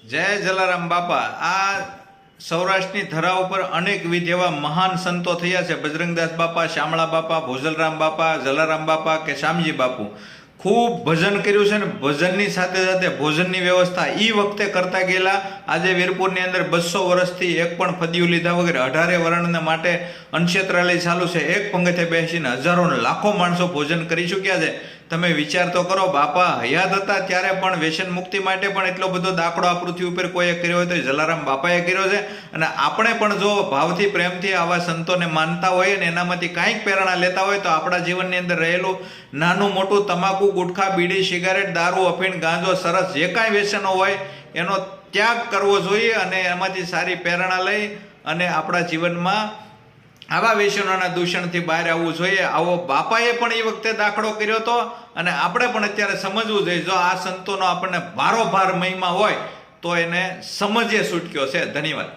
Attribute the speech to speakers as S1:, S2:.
S1: જય જલારામ બાપા। આ સૌરાષ્ટ્રની ધરા ઉપર અનેકવિધ એવા મહાન સંતો થયા છે। બજરંગદાસ બાપા, શામળા બાપા, ભોજલરામ બાપા, જલારામ બાપા કે શામજી બાપુ ખૂબ ભજન કર્યું છે ને ભજનની સાથે સાથે ભોજનની વ્યવસ્થા એ વખતે કરતા ગયેલા। આજે વીરપુરની અંદર 200 વર્ષથી એક પણ ફદિયું લીધા વગર 18 વર્ણને માટે અન્નક્ષેત્રાલય ચાલુ છે। એક પંગતે બેસીને હજારો લાખો માણસો ભોજન કરી ચૂક્યા છે। તમે વિચાર તો કરો, બાપા હયાત હતા ત્યારે પણ વ્યસન મુક્તિ માટે પણ એટલો બધો દાખલો આ પૃથ્વી ઉપર કોઈએ કર્યો હોય તો જલારામ બાપાએ કર્યો છે। અને આપણે પણ જો ભાવથી પ્રેમથી આવા સંતોને માનતા હોઈએ ને એનામાંથી કાંઈક પ્રેરણા લેતા હોય તો આપણા જીવનની અંદર રહેલું નાનું મોટું તમાકુ, ગુટખા, બીડી, સિગારેટ, દારૂ, અફીણ, ગાંજો, સરસ જે કાંઈ વ્યસનો હોય એનો ત્યાગ કરવો જોઈએ અને એમાંથી સારી પ્રેરણા લઈ અને આપણા જીવનમાં આવા વ્યસનોના દૂષણથી બહાર આવવું જોઈએ। આવો બાપાએ પણ એ વખતે દાખલો કર્યો હતો અને આપણે પણ અત્યારે સમજવું જોઈએ। જો આ સંતોનો આપણને ભારોભાર મહિમા હોય તો એને સમજે છૂટક્યો છે। ધન્યવાદ।